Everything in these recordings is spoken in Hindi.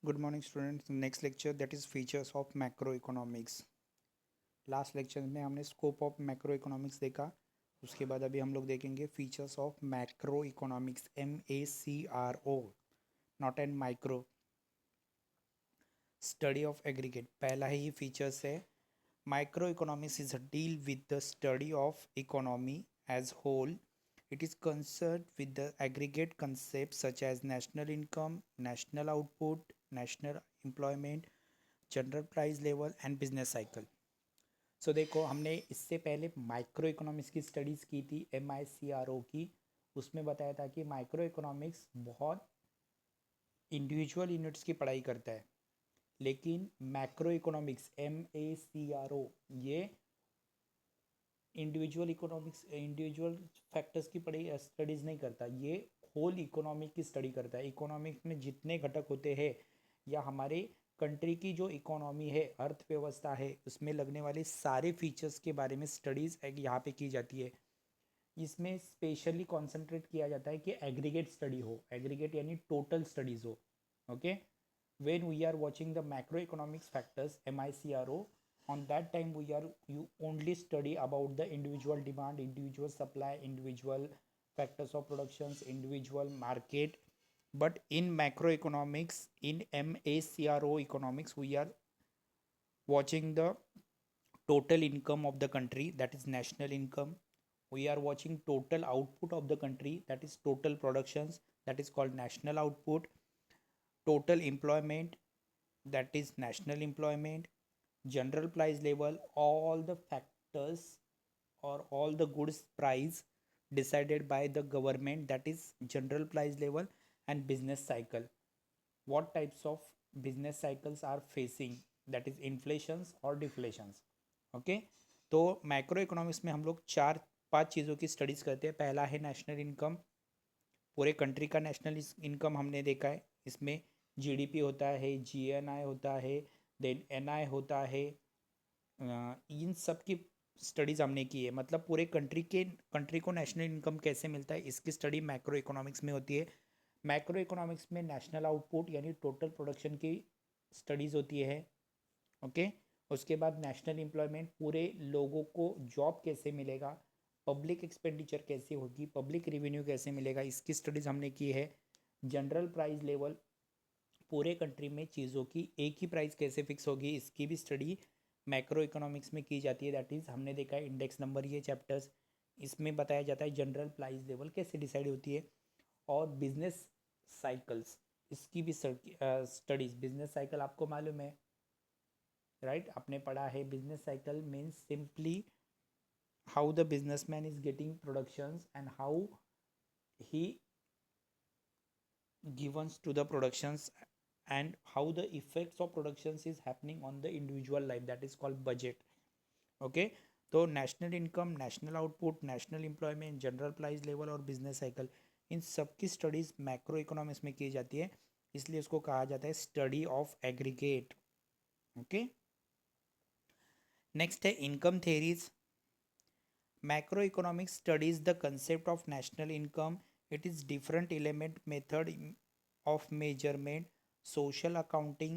Good morning students. Next lecture that is features of macroeconomics. Last lecture में हमने स्कोप ऑफ मैक्रो इकोनॉमिक्स देखा. उसके बाद अभी हम लोग देखेंगे features of macro economics. MACRO, not and micro. Study of aggregate पहला ही फीचर्स है. Micro economics is a deal with the study of economy as whole. It is concerned with the aggregate concepts such as national income, national output, national employment, general price level and business cycle. So देखो, हमने इससे पहले माइक्रो इकोनॉमिक्स की स्टडीज़ की थी, MICRO की. उसमें बताया था कि माइक्रो इकोनॉमिक्स बहुत इंडिविजुअल यूनिट्स की पढ़ाई करता है, लेकिन मैक्रो इकोनॉमिक्स MACRO ये इंडिविजुअल फैक्टर्स की पढ़ाई स्टडीज़ नहीं करता. ये होल इकोनॉमिक की स्टडी करता है. इकोनॉमिक में जितने घटक होते हैं या हमारे कंट्री की जो इकोनॉमी है, अर्थव्यवस्था है, उसमें लगने वाले सारे फीचर्स के बारे में स्टडीज़ यहाँ पे की जाती है. इसमें स्पेशली कॉन्सेंट्रेट किया जाता है कि एग्रीगेट स्टडी हो. एग्रीगेट यानी टोटल स्टडीज़ हो. Okay. when we are watching the macroeconomics factors MICRO, on that time you only study about the individual demand, individual supply, individual factors of productions, individual market. But in macroeconomics, in MACRO economics, we are watching the total income of the country, that is national income. We are watching total output of the country, that is total productions, that is called national output. Total employment, that is national employment. General price level, all the factors or all the goods price decided by the government, that is general price level. And business cycle, what types of business cycles are facing, that is inflations or deflations. Okay. तो मैक्रो इकोनॉमिक्स में हम लोग चार पांच चीज़ों की स्टडीज़ करते हैं. पहला है नेशनल इनकम. पूरे कंट्री का नेशनल इनकम हमने देखा है. इसमें GDP होता है, GNI होता है, देन NI होता है. इन सब की स्टडीज़ हमने की है. मतलब पूरे कंट्री को नेशनल इनकम कैसे मिलता है, इसकी स्टडी मैक्रो इकोनॉमिक्स में होती है. मैक्रो इकोनॉमिक्स में नेशनल आउटपुट यानी टोटल प्रोडक्शन की स्टडीज़ होती है. ओके. उसके बाद नेशनल एम्प्लॉयमेंट, पूरे लोगों को जॉब कैसे मिलेगा, पब्लिक एक्सपेंडिचर कैसे होगी, पब्लिक रेवेन्यू कैसे मिलेगा, इसकी स्टडीज़ हमने की है. जनरल प्राइस लेवल, पूरे कंट्री में चीज़ों की एक ही प्राइस कैसे फिक्स होगी, इसकी भी स्टडी मैक्रो इकोनॉमिक्स में की जाती है. दैट इज़ हमने देखा है इंडेक्स नंबर, ये चैप्टर्स. इसमें बताया जाता है जनरल प्राइस लेवल कैसे डिसाइड होती है. और बिजनेस साइकिल्स, इसकी भी स्टडीज़. बिजनेस साइकिल आपको मालूम है, राइट? आपने पढ़ा है. Business cycle means simply how the businessman is getting productions and how he givens to the productions and how the effects of productions is happening on the individual life, that is called budget. Okay. तो national income, national output, national employment, general price level और बिजनेस साइकिल, इन सब की स्टडीज़ मैक्रो इकोनॉमिक्स में की जाती है. इसलिए उसको कहा जाता है study of aggregate. Okay. Next है income theories. Macro economics studies the concept of national income. It is different element method of measurement, social accounting.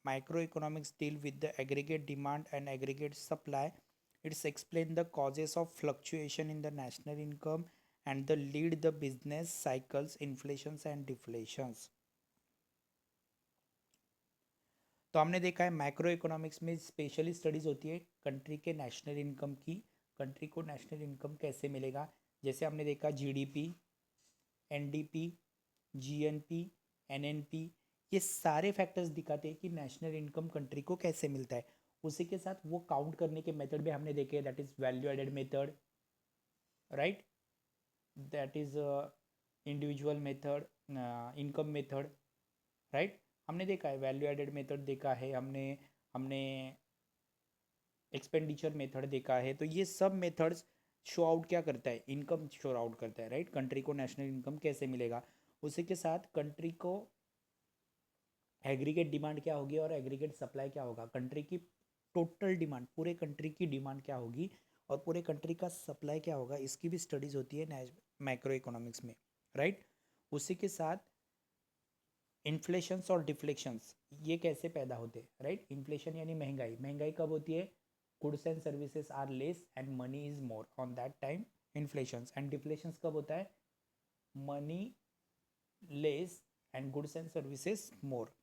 Microeconomics deal with the aggregate demand and aggregate supply. It's explain the causes of fluctuation in the national income and the lead the business cycles, inflations and deflations. तो हमने देखा है मैक्रो इकोनॉमिक्स में स्पेशली स्टडीज़ होती है कंट्री के नेशनल इनकम की. कंट्री को नेशनल इनकम कैसे मिलेगा, जैसे हमने देखा GDP, NDP, GNP, NNP, ये सारे फैक्टर्स दिखाते हैं कि नेशनल इनकम कंट्री को कैसे मिलता है. उसी के साथ वो काउंट करने के मेथड भी हमने देखे, that is value added method, right? That is individual method, income method, right? हमने देखा है वैल्यू एडेड मेथड देखा है हमने. हमने एक्सपेंडिचर मेथड देखा है. तो ये सब मेथड्स शो आउट क्या करता है, इनकम शो आउट करता है, राइट? कंट्री को नेशनल इनकम कैसे मिलेगा. उसी के साथ कंट्री को एग्रीगेट डिमांड क्या होगी और एग्रीगेट सप्लाई क्या होगा, कंट्री की टोटल डिमांड, पूरे कंट्री की डिमांड क्या होगी और पूरे कंट्री का सप्लाई क्या होगा, इसकी भी स्टडीज़ होती है मैक्रो इकोनॉमिक्स में, राइट? उसी के साथ इन्फ्लेशंस और डिफ्लेक्शंस ये कैसे पैदा होते हैं, राइट? इन्फ्लेशन यानी महंगाई, महंगाई कब होती है? Goods and services are less and money is more, on that time inflations. And deflations कब होता है? Money less and goods and services more.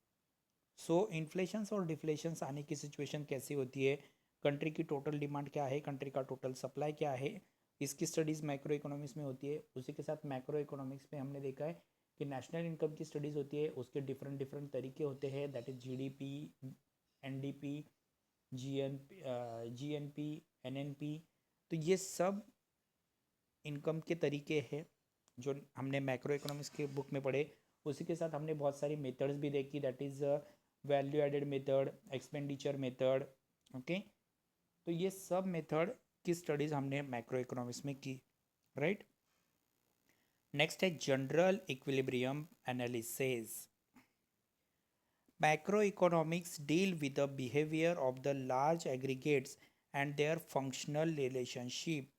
So inflations और डिफ्लेशंस आने की सिचुएशन कैसी होती है? कंट्री की टोटल डिमांड क्या है, कंट्री का टोटल सप्लाई क्या है, इसकी स्टडीज़ मैक्रो इकोनॉमिक्स में होती है। उसी के साथ मैक्रो इकोनॉमिक्स में हमने देखा है कि नेशनल इनकम की स्टडीज़ होती है, उसके डिफरेंट डिफरेंट तरीके होते हैं, that is GDP, NDP, GNP, NNP. तो ये सब इनकम के तरीके हैं जो हमने मैक्रो इकोनॉमिक्स के बुक में पढ़े। उसी के साथ हमने बहुत सारी मेथड्स भी देखी, that is value added method, expenditure method. Okay, तो ये सब मेथड की स्टडीज़ हमने मैक्रो इकोनॉमिक्स में की, राइट? नेक्स्ट है general equilibrium analysis. Macroeconomics deal with the behavior of the large aggregates and their functional relationship.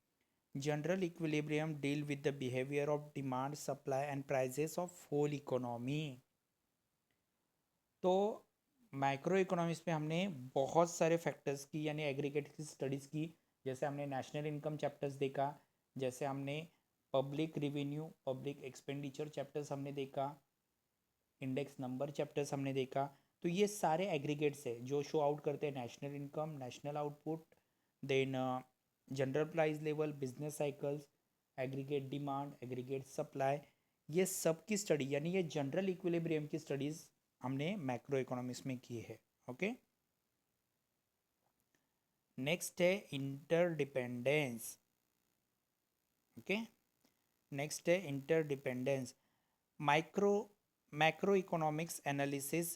General equilibrium deal with the behavior of demand, supply and prices of whole economy. तो माइक्रो इकोनॉमिक्स में हमने बहुत सारे फैक्टर्स की यानी एग्रीगेट की स्टडीज़ की। जैसे हमने नेशनल इनकम चैप्टर्स देखा, जैसे हमने public revenue, public expenditure chapters हमने देखा, इंडेक्स नंबर चैप्टर्स हमने देखा। तो ये सारे एग्रीगेट्स है जो शो आउट करते हैं national income, national output, then general price level, business cycles, aggregate demand, aggregate supply. ये सब की स्टडी यानी ये जनरल इक्विलिब्रियम की स्टडीज़ हमने मैक्रो इकोनॉमिक्स में की है। ओके, नेक्स्ट है इंटरडिपेंडेंस। ओके, नेक्स्ट है interdependence. Micro macroeconomics analysis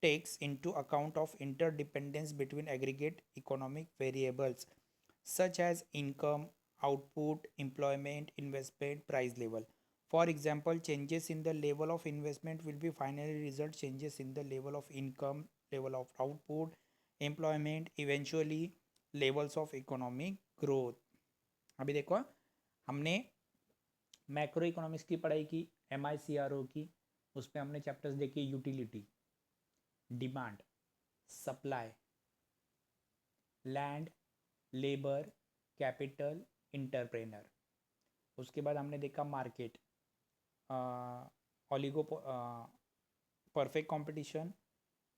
takes into account of interdependence between aggregate economic variables such as income, output, employment, investment, price level. For example, changes in the level of investment will be finally result changes in the level of income, level of output, employment, eventually levels of economic growth. अभी देखो, हमने मैक्रो इकोनॉमिक्स की पढ़ाई की, MICRO की, उसमें हमने चैप्टर्स देखे utility, demand, supply, land, labour, capital, entrepreneur. उसके बाद हमने देखा market, oligo, perfect competition,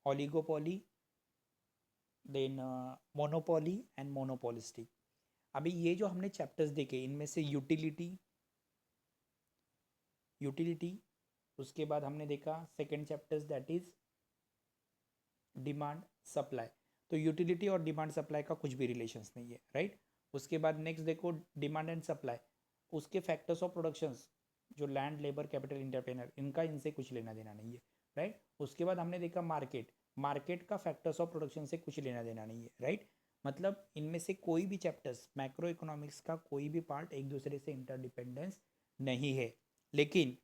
oligopoly, then monopoly and monopolistic. अभी ये जो हमने चैप्टर्स देखे इनमें से यूटिलिटी, उसके बाद हमने देखा second chapters that is demand supply. तो यूटिलिटी और डिमांड सप्लाई का कुछ भी रिलेशंस नहीं है, राइट? उसके बाद नेक्स्ट देखो डिमांड एंड सप्लाई, उसके फैक्टर्स ऑफ प्रोडक्शंस जो लैंड, लेबर, कैपिटल, इंटरप्रेनर, इनका इनसे कुछ लेना देना नहीं है, राइट? उसके बाद हमने देखा मार्केट, मार्केट का फैक्टर्स ऑफ प्रोडक्शन से कुछ लेना देना नहीं है, राइट? मतलब इनमें से कोई भी चैप्टर्स मैक्रो इकोनॉमिक्स का कोई भी पार्ट एक दूसरे से इंटरडिपेंडेंस नहीं है। लेकिन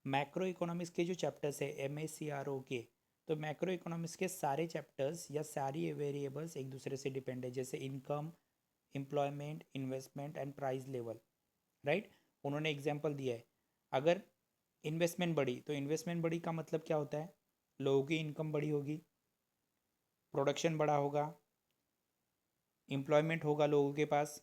मैक्रो इकोनॉमिक्स के जो चैप्टर्स है MICRO के, तो मैक्रो इकोनॉमिक्स के सारे चैप्टर्स या सारी वेरिएबल्स एक दूसरे से डिपेंड है, जैसे income, employment, investment and price level, right? उन्होंने एग्जांपल दिया है, अगर इन्वेस्टमेंट बढ़ी तो इन्वेस्टमेंट बढ़ी का मतलब क्या होता है? लोगों की इनकम बढ़ी होगी, प्रोडक्शन बढ़ा होगा, एम्प्लॉयमेंट होगा लोगों के पास,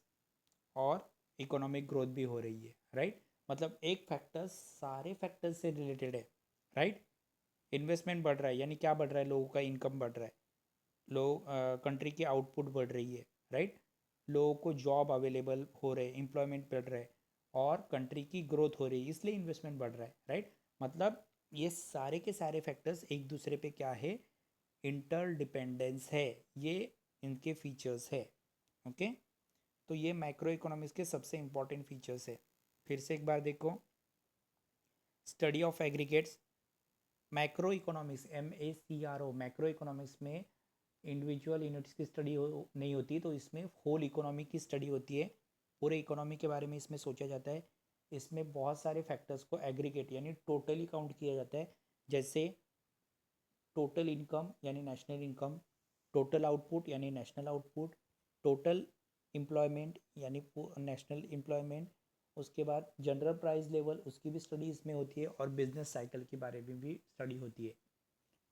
और इकोनॉमिक ग्रोथ भी हो रही है, राइट? मतलब एक फैक्टर्स सारे फैक्टर्स से रिलेटेड है, राइट? इन्वेस्टमेंट बढ़ रहा है यानी क्या बढ़ रहा है? लोगों का इनकम बढ़ रहा है, लोग कंट्री की आउटपुट बढ़ रही है, राइट? लोगों को जॉब अवेलेबल हो रहे हैं, एम्प्लॉयमेंट बढ़ रहा है, और कंट्री की ग्रोथ हो रही है, इसलिए इन्वेस्टमेंट बढ़ रहा है, राइट? मतलब ये सारे के सारे फैक्टर्स एक दूसरे पे क्या है? इंटरडिपेंडेंस है, ये इनके फीचर्स है। ओके, तो ये मैक्रो इकोनॉमिक्स के सबसे इंपॉर्टेंट फीचर्स है। फिर से एक बार देखो, study of aggregates, macro economics MACRO, macro economics में इंडिविजुअल यूनिट्स की स्टडी नहीं होती, तो इसमें होल इकोनॉमी की स्टडी होती है, पूरे इकोनॉमी के बारे में इसमें सोचा जाता है। इसमें बहुत सारे फैक्टर्स को एग्रीगेट यानी टोटली काउंट किया जाता है, जैसे टोटल इनकम यानी नेशनल इनकम, टोटल आउटपुट यानी नेशनल आउटपुट, टोटल एम्प्लॉयमेंट यानी नेशनल एम्प्लॉयमेंट, उसके बाद जनरल प्राइस लेवल उसकी भी स्टडी इसमें होती है और बिजनेस साइकिल के बारे में भी स्टडी होती है।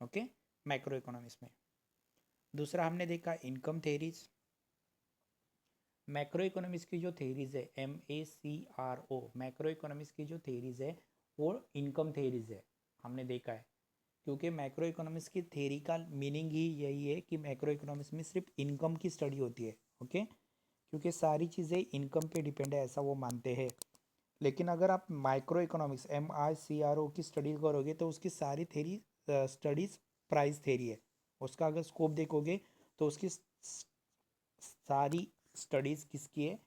ओके, मैक्रो इकोनॉमिक्स में। दूसरा हमने देखा इनकम थेरीज। मैक्रो इकोनॉमिक्स की जो थेरीज है MACRO, मैक्रो इकोनॉमिक्स की जो थेरीज है वो इनकम थेरीज है, हमने देखा है। क्योंकि मैक्रो इकोनॉमिक्स की थेरी का मीनिंग ही यही है कि मैक्रो इकोनॉमिक्स में सिर्फ इनकम की स्टडी होती है। ओके, क्योंकि सारी चीज़ें इनकम पे डिपेंड है ऐसा वो मानते हैं। लेकिन अगर आप माइक्रो इकोनॉमिक्स MICRO की स्टडी करोगे तो उसकी सारी थेरी स्टडीज प्राइस थेरी है। उसका अगर स्कोप देखोगे तो उसकी सारी स्टडीज़ किसकी है,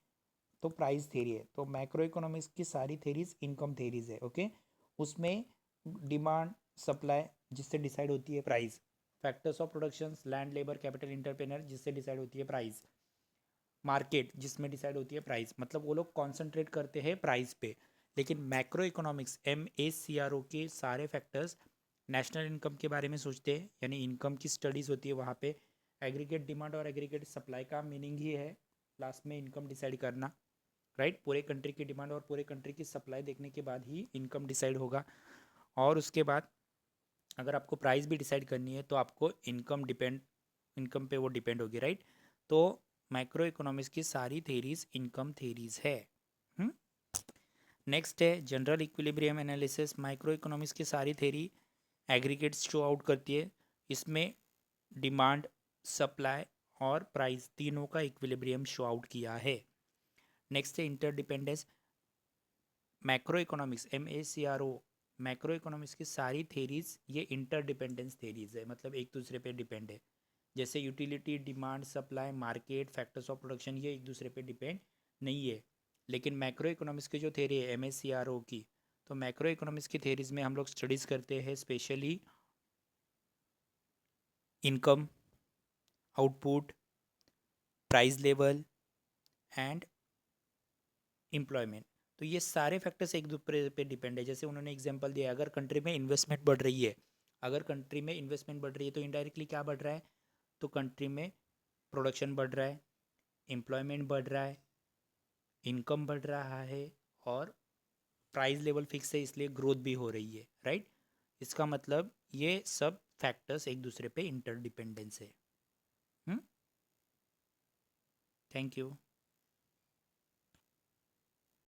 तो प्राइस थेरी है। तो मैक्रो इकोनॉमिक्स की सारी थेरीज इनकम थेरीज है। ओके, उसमें डिमांड सप्लाई जिससे डिसाइड होती है price, factors of production land labour capital entrepreneur जिससे डिसाइड होती है प्राइस, मार्केट जिसमें डिसाइड होती है प्राइस। मतलब वो लोग कॉन्सेंट्रेट करते हैं प्राइस पे। लेकिन मैक्रो इकोनॉमिक्स MACRO के सारे फैक्टर्स नेशनल इनकम के बारे में सोचते हैं, यानी इनकम की स्टडीज़ होती है वहाँ पे। एग्रीगेट डिमांड और एग्रीगेट सप्लाई का मीनिंग ही है लास्ट में इनकम डिसाइड करना, राइट। पूरे कंट्री की डिमांड और पूरे कंट्री की सप्लाई देखने के बाद ही इनकम डिसाइड होगा। और उसके बाद अगर आपको प्राइस भी डिसाइड करनी है तो आपको इनकम पे वो डिपेंड होगी, राइट। तो माइक्रो इकोनॉमिक्स की सारी थेरीज इनकम थेरीज है। नेक्स्ट है general equilibrium analysis. Micro economics की सारी थेरी एग्रीगेट्स शो आउट करती है। इसमें डिमांड सप्लाई और प्राइस तीनों का इक्विलिब्रियम शो आउट किया है। नेक्स्ट है interdependence. Macro economics MACRO macro economics की सारी थेरीज ये इंटरडिपेंडेंस थेरीज है, मतलब एक दूसरे पे डिपेंड है। जैसे utility, demand, supply, market, factors of production, ये एक दूसरे पे डिपेंड नहीं है। लेकिन मैक्रो इकोनॉमिक्स की जो थेरी है MACRO की, तो मैक्रो इकोनॉमिक्स की थेरीज में हम लोग स्टडीज़ करते हैं specially income, output, price level and employment. तो ये सारे फैक्टर्स एक दूसरे पे डिपेंड है। जैसे उन्होंने एग्जांपल दिया, अगर कंट्री में इन्वेस्टमेंट बढ़ रही है, अगर कंट्री में इन्वेस्टमेंट बढ़ रही है तो इनडायरेक्टली क्या बढ़ रहा है, तो कंट्री में प्रोडक्शन बढ़ रहा है, एम्प्लॉयमेंट बढ़ रहा है, इनकम बढ़ रहा है और प्राइस लेवल फिक्स है इसलिए ग्रोथ भी हो रही है, राइट। इसका मतलब ये सब फैक्टर्स एक दूसरे पे इंटरडिपेंडेंस है। Thank you.